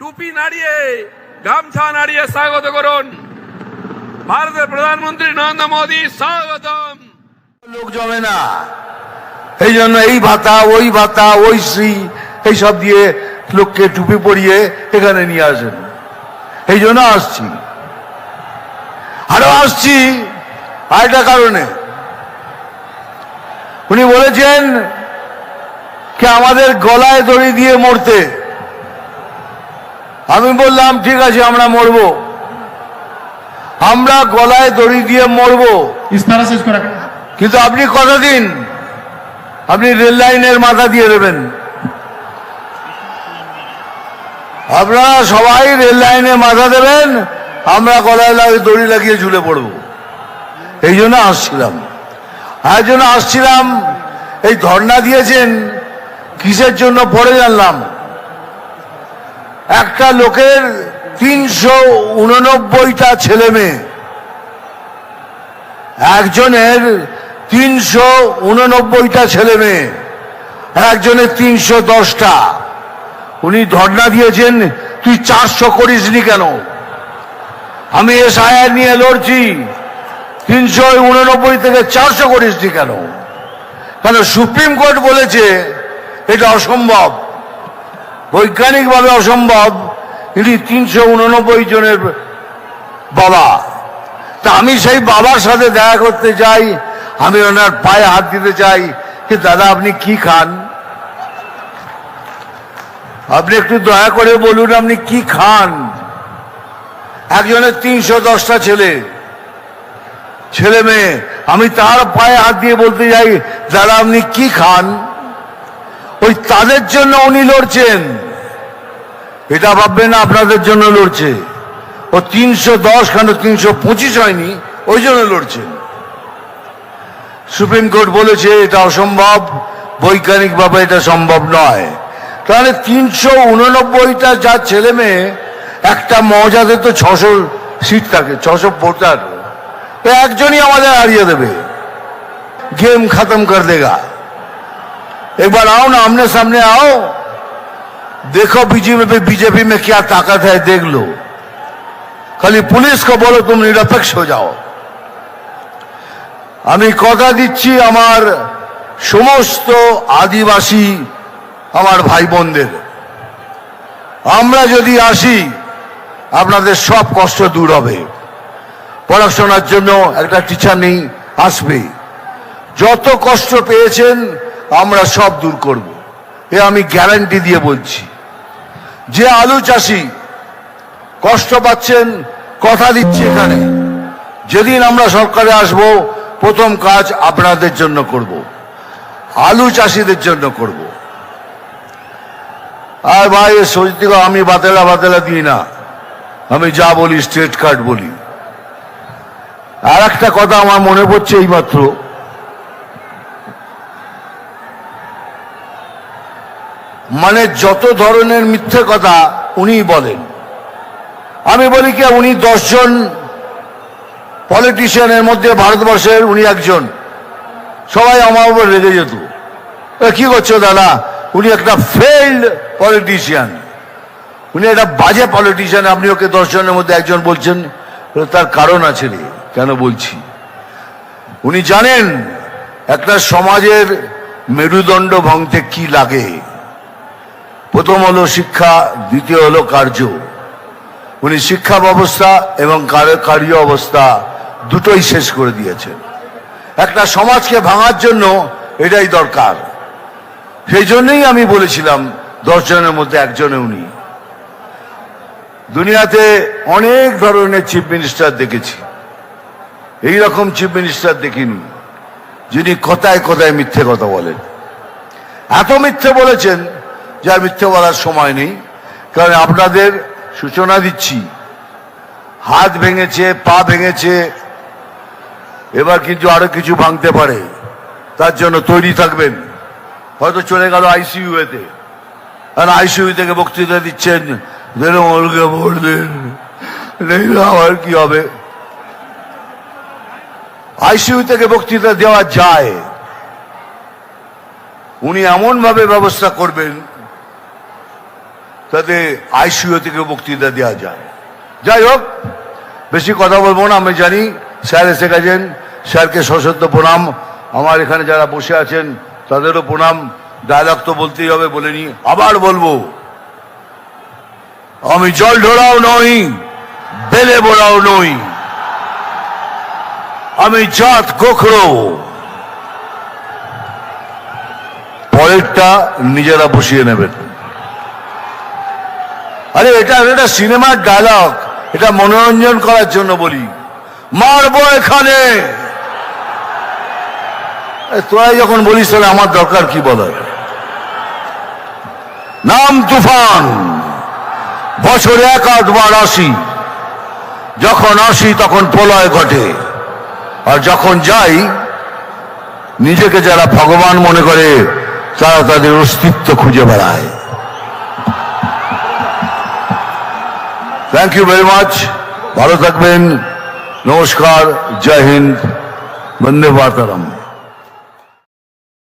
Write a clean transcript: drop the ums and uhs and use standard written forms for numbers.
টুপি নাড়িয়ে গামছা নাড়িয়ে স্বাগত করুন ভারতের প্রধানমন্ত্রী নরেন্দ্র মোদী। স্বাগতম। লোক জমে না, এই জন্য এই ভাতা ওই শ্রী এইসব দিয়ে লোককে টুপি পরিয়ে এখানে নিয়ে আসেন। এই জন্য আসছি, আরো আসছি আরেকটা কারণে। উনি বলেছেন কি আমাদের গলায় দড়ি দিয়ে মরতে। আমি বললাম ঠিক আছে, আমরা মরবো, আমরা গলায় দড়ি দিয়ে মরবো, কিন্তু আপনি কথা দিন, আপনি রেল লাইনের মাথা দিয়ে দেবেন। আপনারা সবাই রেল লাইনে মাথা দেবেন, আমরা গলায় দড়ি লাগিয়ে ঝুলে পড়ব। এই জন্য আসছিলাম, এই ধর্ণা দিয়েছেন কিসের জন্য পড়ে জানলাম। একটা লোকের 389টা ছেলে মেয়ে, একজনের 389টা ছেলে মেয়ে, একজনের 310টা। উনি ধর্ণা দিয়েছেন তুই 400 করিসনি কেন? আমি এসআইআর নিয়ে লড়ছি, 389 থেকে 400 করিসনি কেন? কেন সুপ্রিম কোর্ট বলেছে এটা অসম্ভব, বৈজ্ঞানিকভাবে অসম্ভব। ইনি 389 জনের বাবা। তা আমি সেই বাবার সাথে দেখা করতে চাই, আমি ওনার পায়ে হাত দিতে চাই যে দাদা আপনি কি খান, আপনি একটু দয়া করে বলুন আপনি কি খান। একজনের 310টা ছেলে মেয়ে, আমি তার পায়ে হাত দিয়ে বলতে যাই দাদা আপনি কি খান। ওই তাদের জন্য উনি লড়ছেন, এটা ভাববেন না আপনাদের জন্য লড়ছে। ও 310 কেন 325 হয়নি, ওই জন্য লড়ছেন। সুপ্রিম কোর্ট বলেছে এটা অসম্ভব, বৈজ্ঞানিকভাবে এটা সম্ভব নয়। তাহলে 389টা যার ছেলে মেয়ে, একটা মৌজাতে তো 600 সিট থাকে, 600 ভোটার, একজনই আমাদের হারিয়ে দেবে, गेम खत्म कर देगा। एक बार आओ ना, आमने सामने आओ, देखो बीजेपी में क्या ताकत है, देख लो। खाली पुलिस को बोलो तुम निरपेक्ष हो जाओ। আমি কথা দিচ্ছি আমার সমস্ত আদিবাসী আমার ভাই বোনদের, আমরা যদি আসি আপনাদের সব কষ্ট দূর হবে। পড়াশোনার জন্য একটা টিচার নেই, আসবে। যত কষ্ট পেয়েছেন আমরা সব দূর করব, এ আমি গ্যারান্টি দিয়ে বলছি। যে আলু চাষি কষ্ট পাচ্ছেন, কথা দিচ্ছি এখানে যেদিন আমরা সরকারে আসব প্রথম কাজ আপনাদের জন্য করব, আলু চাষিদের জন্য করব। আর ভাই সত্যি আমি বাতেলা দিই না, আমি যা বলি স্ট্রেট কাট বলি। আর একটা কথা আমার মনে পড়ছে এইমাত্র, মানে যত ধরনের মিথ্যে কথা উনি বলেন, আমি বলি কি উনি 10 জন পলিটিশিয়ানের মধ্যে ভারতবর্ষের উনি একজন। সবাই আমার উপর রেগে যেত, কি করছো দাদা, উনি একটা ফেইল্ড পলিটিশিয়ান, উনি একটা বাজে পলিটিশিয়ান, আপনি ওকে 10 জনের মধ্যে একজন বলছেন। তার কারণ আছে রে, কেন বলছি। উনি জানেন একটা সমাজের মেরুদণ্ড ভাঙতে কি লাগে। প্রথম হলো শিক্ষা, দ্বিতীয় হলো কার্য। উনি শিক্ষা ব্যবস্থা এবং কার্য অবস্থা দুটোই শেষ করে দিয়েছেন। একটা সমাজকে ভাঙার জন্য এটাই দরকার। সেই জন্যই আমি বলেছিলাম 10 জনের মধ্যে একজনে উনি। দুনিয়াতে অনেক ধরনের চিফ মিনিস্টার দেখেছি, এইরকম চিফ মিনিস্টার দেখিনি যিনি কথায় কথায় মিথ্যে কথা বলেন। এত মিথ্যে বলেছেন যার মিথ্যে বলার সময় নেই। কারণ আপনাদের সূচনা দিচ্ছি, হাত ভেঙেছে, পা ভেঙেছে, এবার কিন্তু আরো কিছু ভাঙতে পারে, তার জন্য তৈরি থাকবেন। হয়তো চলে গেল আইসিইউতে, আর আইসিইউ থেকে বক্তৃতা দিচ্ছেন, আমার কি হবে। আইসিইউ থেকে বক্তৃতা দেওয়া যায়, উনি এমন ভাবে ব্যবস্থা করবেন তাতে আইসিইউ থেকে বক্তৃতা দেওয়া যায়। যাই হোক, বেশি কথা বলবো না, আমি জানি স্যার এসে গেছেন, স্যারকে সশস্ত্র প্রণাম। আমার এখানে যারা বসে আছেন তাদেরও প্রণাম। ডায়লগ তো বলতেই হবে, বলে নি, আবার বলবো, আমি জল ঢোড়াও নই, বেলে বোড়াও নই, আমি জাত গোখরো। পরেরটা নিজেরা বসিয়ে নেবেন। আরে এটা এটা সিনেমার ডায়লগ, এটা মনোরঞ্জন করার জন্য বলি। মারবো এখানে, তোরা যখন বলিস তাহলে আমার দরকার কি বলার। নাম তুফান, বছরে এক আধবার আসি, যখন আসি তখন প্রলয় ঘটে, আর যখন যাই নিজেকে যারা ভগবান মনে করে তারা তাদের অস্তিত্ব খুঁজে বেড়ায়। থ্যাংক ইউ ভেরি মাচ, ভালো থাকবেন, নমস্কার, জয় হিন্দ, বন্দে মাতরম।